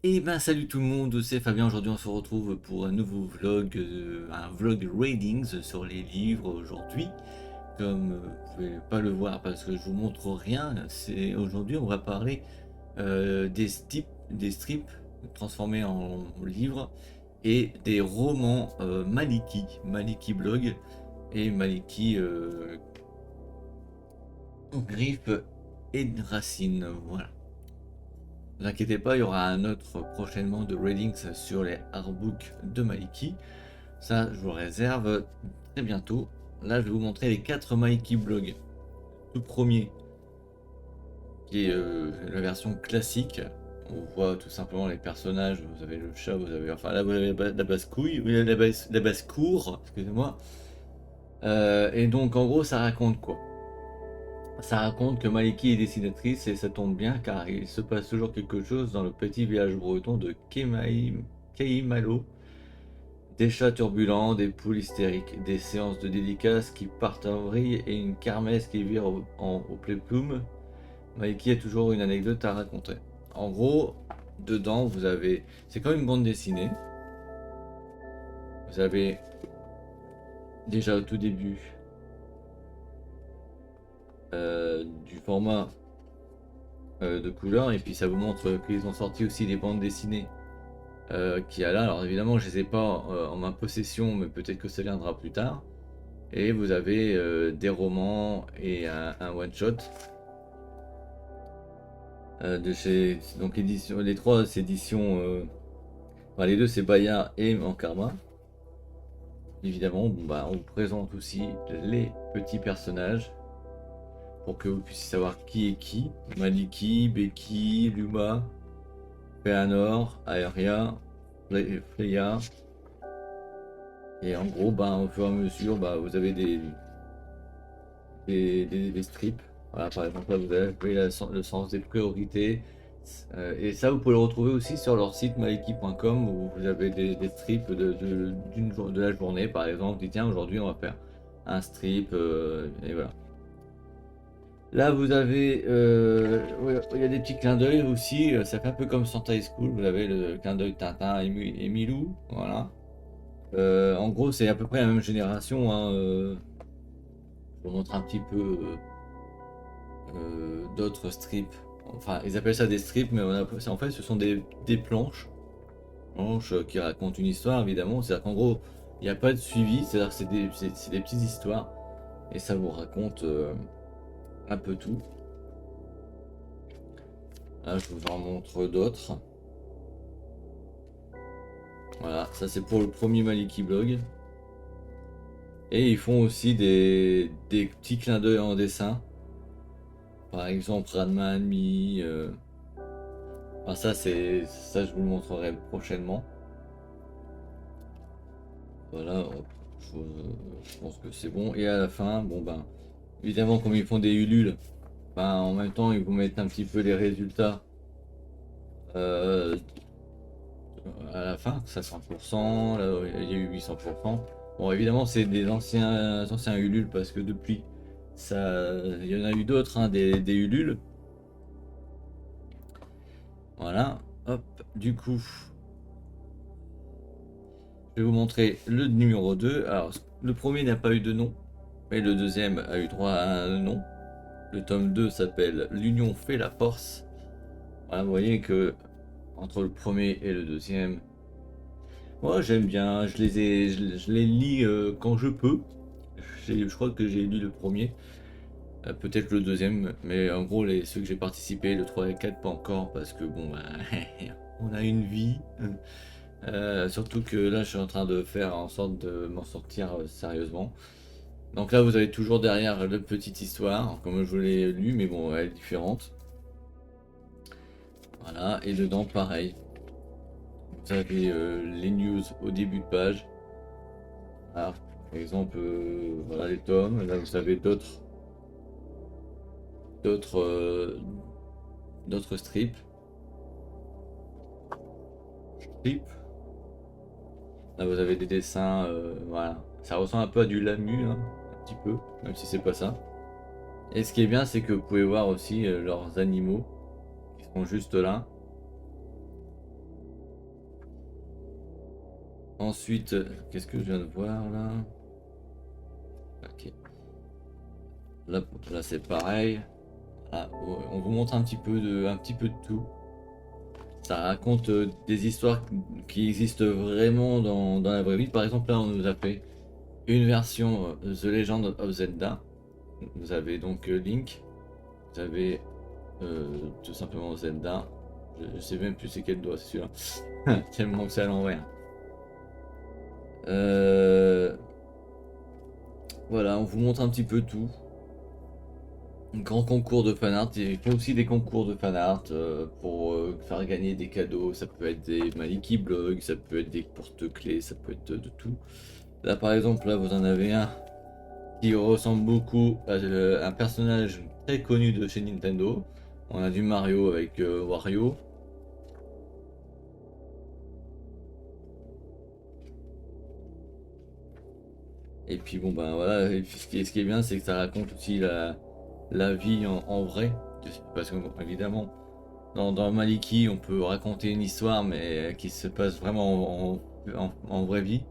Et ben salut tout le monde, c'est Fabien. Aujourd'hui on se retrouve pour un nouveau vlog, un vlog readings sur les livres aujourd'hui. Comme vous pouvez pas le voir parce que je vous montre rien, c'est aujourd'hui on va parler des strips transformés en livres et des romans Maliki Blog et Maliki Griffes et Racines. Voilà. Ne vous inquiétez pas, il y aura un autre prochainement de readings sur les artbooks de Maliki. Ça, je vous le réserve très bientôt. Là, je vais vous montrer les 4 Maliki blogs. Tout premier, qui est la version classique. On voit tout simplement les personnages. Vous avez le chat, vous avez. Enfin, là, vous avez la basse-couille, la basse-cour, excusez-moi. Et donc, en gros, ça raconte quoi? Ça raconte que Maliki est dessinatrice et ça tombe bien car il se passe toujours quelque chose dans le petit village breton de Keimalo. Des chats turbulents, des poules hystériques, des séances de dédicaces qui partent en vrille et une kermesse qui vire au pléplum. Maliki a toujours une anecdote à raconter. En gros, dedans vous avez... C'est comme une bande dessinée. Vous avez déjà au tout début du format de couleur et puis ça vous montre qu'ils ont sorti aussi des bandes dessinées qui a là. Alors évidemment je les ai pas en ma possession mais peut-être que ça viendra plus tard. Et vous avez des romans et un one shot de chez donc édition, les trois éditions, enfin, les deux c'est Bayard et Mankarma. Évidemment, bon, bah, on vous présente aussi les petits personnages pour que vous puissiez savoir qui est qui. Maliki, Becky, Luma, Feanor, Aeria, Freya. Et en gros, bah, au fur et à mesure, bah, vous avez des strips. Voilà, par exemple, là, vous avez le sens des priorités. Et ça, vous pouvez le retrouver aussi sur leur site maliki.com où vous avez des strips de la journée. Par exemple, dit tiens, aujourd'hui, on va faire un strip. Et voilà. Là, vous avez, ouais, il y a des petits clins d'œil aussi. Ça fait un peu comme Santa High School. Vous avez le clin d'œil Tintin et Milou. Voilà. En gros, c'est à peu près la même génération. Hein, je vous montre un petit peu d'autres strips. Enfin, ils appellent ça des strips, mais en fait, ce sont des planches qui racontent une histoire, évidemment. C'est-à-dire qu'en gros, il n'y a pas de suivi, c'est-à-dire que c'est des petites histoires, et ça vous raconte un peu tout. Là, je vous en montre d'autres. Voilà, ça c'est pour le premier Maliki Blog. Et ils font aussi des petits clins d'œil en dessin. Par exemple, Ranma Mi. Enfin, ça, je vous le montrerai prochainement. Voilà, hop, je pense que c'est bon. Et à la fin, bon ben, évidemment, comme ils font des Ulule, ben, en même temps, ils vous mettent un petit peu les résultats euh, à la fin, ça 100%, là, il y a eu 800%. Bon, évidemment, c'est des anciens Ulule parce que depuis, ça, il y en a eu d'autres, hein, des Ulule. Voilà, hop, du coup, je vais vous montrer le numéro 2. Alors, le premier n'a pas eu de nom, mais le deuxième a eu droit à un nom. Le tome 2 s'appelle L'union fait la force. Voilà, vous voyez que entre le premier et le deuxième, moi j'aime bien, je les lis quand je peux. Je crois que j'ai lu le premier, peut-être le deuxième, mais en gros ceux que j'ai participé, le 3 et 4 pas encore parce que bon bah, on a une vie. Surtout que là je suis en train de faire en sorte de m'en sortir sérieusement. Donc là vous avez toujours derrière la petite histoire, comme je l'ai lu, mais bon elle est différente. Voilà, et dedans pareil. Vous avez les news au début de page. Alors, par exemple, voilà les tomes. Là, vous avez d'autres, euh, d'autres strips. Là, vous avez des dessins. Voilà, ça ressemble un peu à du Lamu, hein, un petit peu, même si c'est pas ça. Et ce qui est bien, c'est que vous pouvez voir aussi leurs animaux qui sont juste là. Ensuite, qu'est-ce que je viens de voir là? Ok. Là c'est pareil. Voilà, on vous montre un petit peu de tout. Ça raconte des histoires qui existent vraiment dans la vraie vie. Par exemple, là, on nous a fait une version The Legend of Zelda. Vous avez donc Link. Vous avez tout simplement Zelda. Je sais même plus c'est quel doigt, c'est celui-là. Tellement que c'est à l'envers. Voilà, on vous montre un petit peu tout. Un grand concours de fanart. Il faut aussi des concours de fanart pour faire gagner des cadeaux. Ça peut être des Maliki blogs, ça peut être des porte-clés, ça peut être de tout. Là par exemple, là vous en avez un qui ressemble beaucoup à un personnage très connu de chez Nintendo. On a du Mario avec Wario. Et puis bon ben voilà, et puis ce qui est bien c'est que ça raconte aussi la vie en vrai. Parce que bon, évidemment dans Maliki on peut raconter une histoire mais qui se passe vraiment en vraie vie.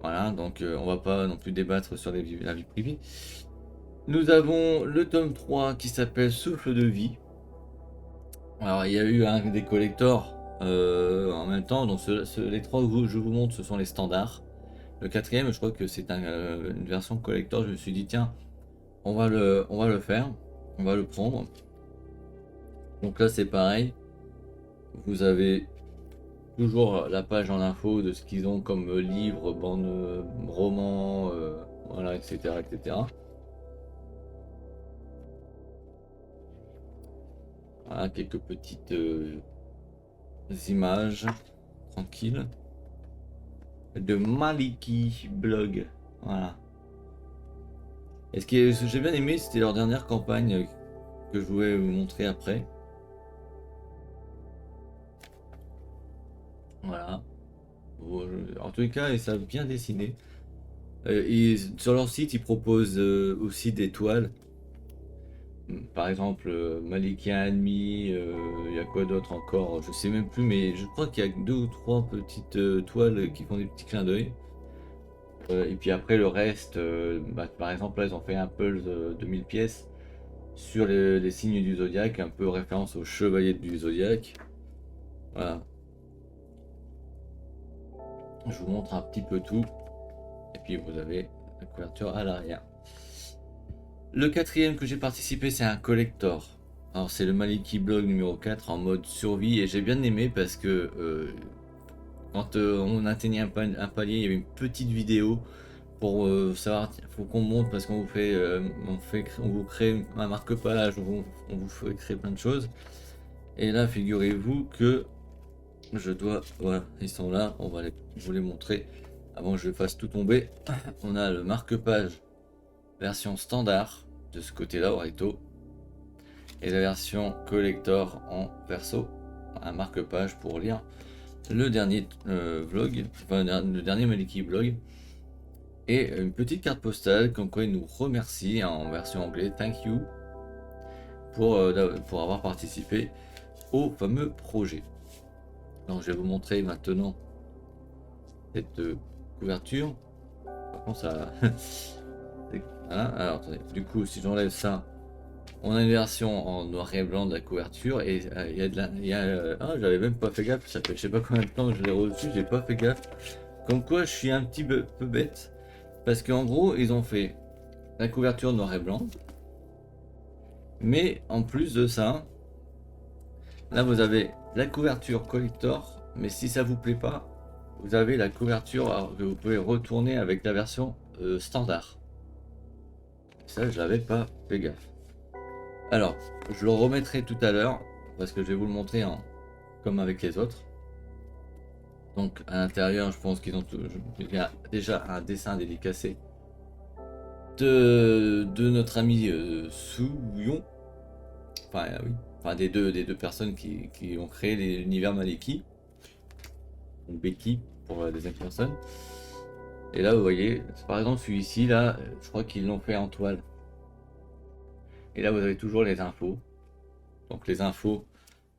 Voilà, donc on va pas non plus débattre sur la vie privée. Nous avons le tome 3 qui s'appelle Souffle de vie. Alors il y a eu un des collectors en même temps, donc les trois que je vous montre ce sont les standards. Le quatrième je crois que c'est une version collector, je me suis dit tiens on va le faire, on va le prendre. Donc là c'est pareil, vous avez toujours la page en info de ce qu'ils ont comme livres, bandes, romans, voilà, etc., etc. Voilà, quelques petites images tranquilles de Maliki Blog. Voilà. Et ce que j'ai bien aimé, c'était leur dernière campagne que je voulais vous montrer après. Voilà. En tous les cas, ils savent bien dessiner. Sur leur site, ils proposent aussi des toiles. Par exemple, Malikia Enemy, il y a quoi d'autre encore? Je sais même plus, mais je crois qu'il y a 2 ou 3 petites toiles qui font des petits clins d'œil. Et puis après, le reste, par exemple, là, ils ont fait un puzzle de 1000 pièces sur les signes du zodiaque, un peu référence au chevalier du zodiaque. Voilà. Je vous montre un petit peu tout. Et puis vous avez la couverture à l'arrière. Le quatrième que j'ai participé, c'est un collector. Alors c'est le Maliki Blog numéro 4 en mode survie et j'ai bien aimé parce que quand on atteignait un palier, il y avait une petite vidéo pour savoir, il faut qu'on monte parce qu'on vous fait, on vous crée un marque-page, on vous fait créer plein de choses. Et là, figurez-vous que je dois, voilà, ils sont là, on va vous les montrer avant que je fasse tout tomber. On a le marque-page version standard de ce côté-là au recto et la version collector en verso, un marque-page pour lire le dernier vlog, enfin le dernier Maliki Blog. Et une petite carte postale comme quoi il nous remercie en version anglais, thank you, pour avoir participé au fameux projet. Donc je vais vous montrer maintenant cette couverture. Par contre ça... voilà. Alors attendez, du coup si j'enlève ça, on a une version en noir et blanc de la couverture et il y a de la... ah, j'avais même pas fait gaffe, ça fait je sais pas combien de temps que je l'ai reçu, j'ai pas fait gaffe. Comme quoi je suis un petit peu bête. Parce qu'en gros, ils ont fait la couverture noir et blanc. Mais en plus de ça, là vous avez la couverture collector. Mais si ça vous plaît pas, vous avez la couverture que vous pouvez retourner avec la version standard. Ça, je l'avais pas fait gaffe. Alors, je le remettrai tout à l'heure. Parce que je vais vous le montrer comme avec les autres. Donc à l'intérieur, je pense qu'ils ont il y a déjà un dessin dédicacé de notre ami Souyon. Enfin oui, enfin des deux personnes qui ont créé l'univers Maliki. Donc Becky pour la deuxième personne. Et là vous voyez, par exemple celui-ci là, je crois qu'ils l'ont fait en toile. Et là vous avez toujours les infos. Donc les infos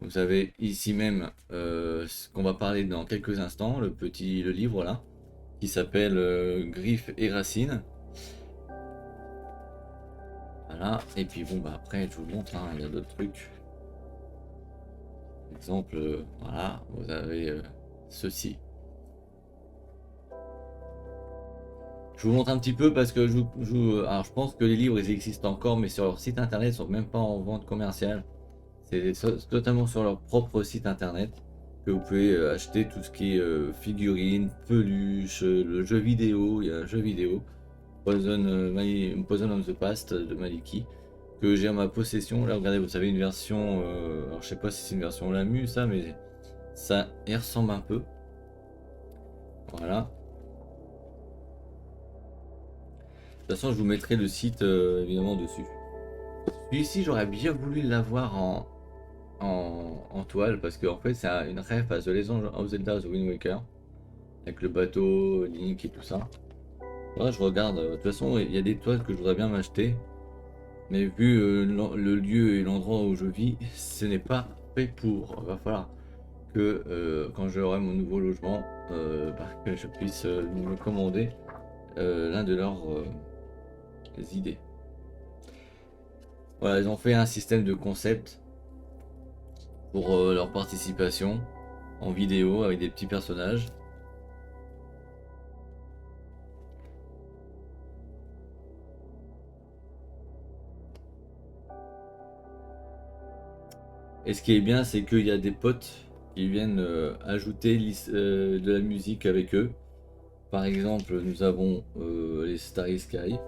Vous avez ici même ce qu'on va parler dans quelques instants, le livre là, qui s'appelle Griffes et Racines. Voilà, et puis bon bah après je vous montre, hein, il y a d'autres trucs. Par exemple, voilà, vous avez ceci. Je vous montre un petit peu parce que alors je pense que les livres ils existent encore, mais sur leur site internet ils sont même pas en vente commerciale. C'est totalement sur leur propre site internet que vous pouvez acheter tout ce qui est figurines, peluches, le jeu vidéo. Il y a un jeu vidéo, Poison of the Past de Maliki, que j'ai en ma possession. Là, regardez, vous avez une version, alors je sais pas si c'est une version Lamu, ça, mais ça y ressemble un peu. Voilà. De toute façon, je vous mettrai le site évidemment dessus. Celui-ci, j'aurais bien voulu l'avoir en toile parce qu'en fait, c'est une ref à The Legend of Zelda The Wind Waker avec le bateau, Link et tout ça. Là, je regarde. De toute façon, il y a des toiles que je voudrais bien m'acheter, mais vu le lieu et l'endroit où je vis, ce n'est pas fait pour. Il va falloir que quand j'aurai mon nouveau logement, que je puisse me commander l'un de leurs idées. Voilà, ils ont fait un système de concept pour leur participation en vidéo avec des petits personnages. Et ce qui est bien, c'est qu'il y a des potes qui viennent ajouter de la musique avec eux. Par exemple, nous avons les Starry Sky,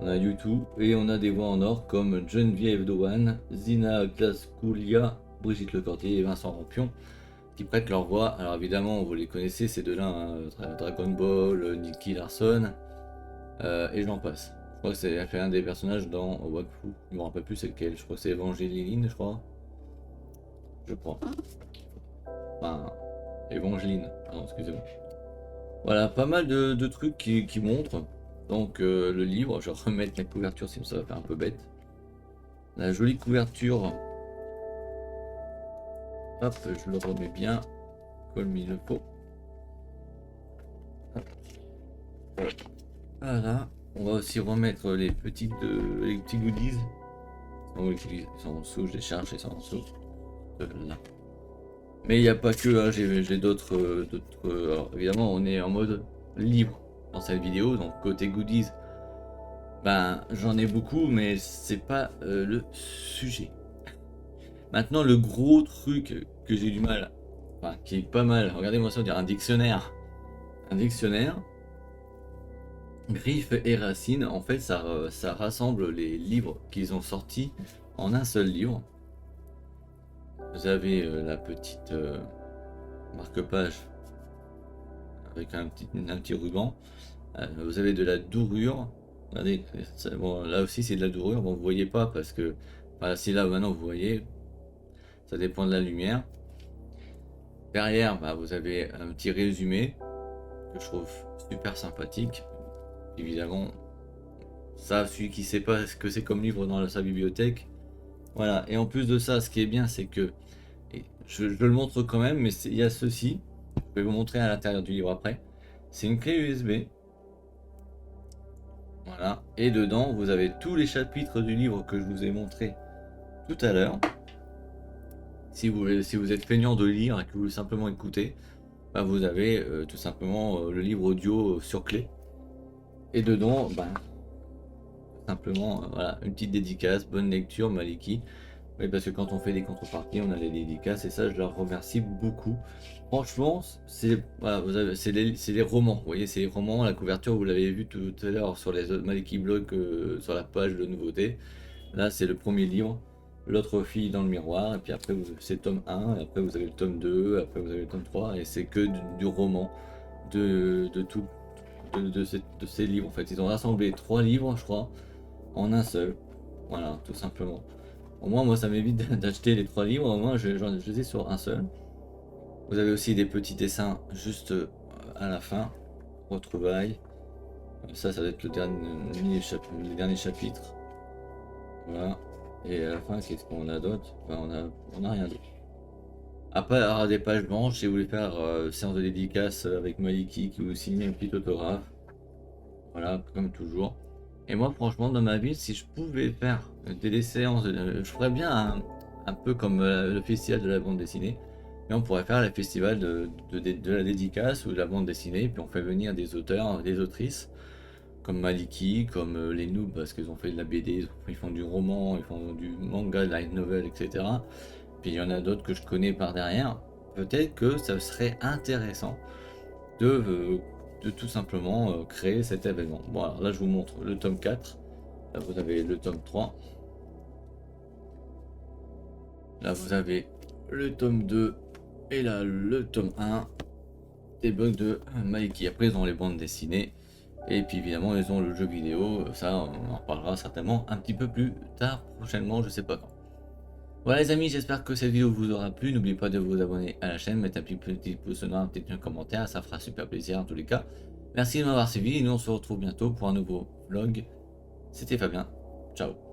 on a YouTube et on a des voix en or comme Geneviève Dowan, Zina Glaskulia, Brigitte Lecordier et Vincent Rampion qui prêtent leur voix. Alors évidemment, vous les connaissez, ces deux-là, hein, Dragon Ball, Nicky Larson et j'en passe. Je crois que c'est fait un des personnages dans Wakfu. Je me rappelle plus c'est lequel. Je crois que c'est Evangeline, je crois. Je crois. Enfin, Evangeline, pardon, excusez-moi. Voilà, pas mal de trucs qui montrent. Donc le livre, je vais remettre la couverture sinon ça va faire un peu bête. La jolie couverture. Hop, je le remets bien comme il le faut. Hop. Voilà. On va aussi remettre les petits goodies. Ils sont en dessous, je les cherche, ils sont en dessous. Là. Mais il n'y a pas que, hein, j'ai d'autres. Alors évidemment, on est en mode livre dans cette vidéo, donc côté goodies, ben j'en ai beaucoup, mais c'est pas le sujet. Maintenant, le gros truc que j'ai du mal, enfin qui est pas mal, regardez-moi ça, on dirait un dictionnaire. Un dictionnaire. Griffes et Racines, en fait, ça rassemble les livres qu'ils ont sortis en un seul livre. Vous avez la petite marque-page avec un petit ruban. Vous avez de la dorure. Regardez, bon, là aussi c'est de la dorure. Bon, vous voyez pas parce que voilà, si là maintenant vous voyez, ça dépend de la lumière. Derrière, bah, vous avez un petit résumé que je trouve super sympathique. Évidemment, ça, celui qui sait pas ce que c'est comme livre dans sa bibliothèque. Voilà. Et en plus de ça, ce qui est bien, c'est que je le montre quand même, mais il y a ceci. Je vais vous montrer à l'intérieur du livre après. C'est une clé USB. Voilà. Et dedans, vous avez tous les chapitres du livre que je vous ai montré tout à l'heure. Si vous êtes feignant de lire et que vous voulez simplement écouter, bah vous avez tout simplement le livre audio sur clé. Et dedans, bah, simplement, voilà, une petite dédicace, bonne lecture, Maliki. Oui, parce que quand on fait des contreparties, on a les dédicaces et ça, je leur remercie beaucoup. Franchement, c'est voilà, c'est les romans. Vous voyez, c'est les romans. La couverture, vous l'avez vu tout à l'heure sur les autres Maliki Blog, sur la page de nouveautés. Là, c'est le premier livre. L'autre fille dans le miroir. Et puis après, c'est le tome 1. Et après, vous avez le tome 2. Après, vous avez le tome 3. Et c'est que du roman de tout. De ces livres. En fait, ils ont rassemblé 3 livres, je crois, en un seul. Voilà, tout simplement. Au moins, moi, ça m'évite d'acheter les 3 livres. Au moins, je les ai sur un seul. Vous avez aussi des petits dessins juste à la fin. Retrouvailles. Ça doit être le dernier chapitre. Voilà. Et à la fin, qu'est-ce qu'on a d'autre? Ben, on a rien d'autre. Après, avoir des pages blanches, si vous voulez faire séance de dédicace avec Maliki qui vous signe un petit autographe. Voilà, comme toujours. Et moi, franchement, dans ma vie, si je pouvais faire des séances, je ferais bien un peu comme le festival de la bande dessinée. Mais on pourrait faire le festival de la dédicace ou de la bande dessinée, puis on fait venir des auteurs, des autrices, comme Maliki, comme les noobs, parce qu'ils ont fait de la BD, ils font du roman, ils font du manga, light novel, etc. Puis il y en a d'autres que je connais par derrière. Peut-être que ça serait intéressant de tout simplement créer cet événement. Bon, alors là, je vous montre le tome 4. Là, vous avez le tome 3. Là, vous avez le tome 2. Et là, le tome 1 des bugs de Mikey. Après, ils ont les bandes dessinées. Et puis, évidemment, ils ont le jeu vidéo. Ça, on en reparlera certainement un petit peu plus tard, prochainement, je sais pas quand. Voilà les amis, j'espère que cette vidéo vous aura plu. N'oubliez pas de vous abonner à la chaîne, mettre un petit pouce noir, un petit commentaire, ça fera super plaisir en tous les cas. Merci de m'avoir suivi et nous on se retrouve bientôt pour un nouveau vlog. C'était Fabien, ciao.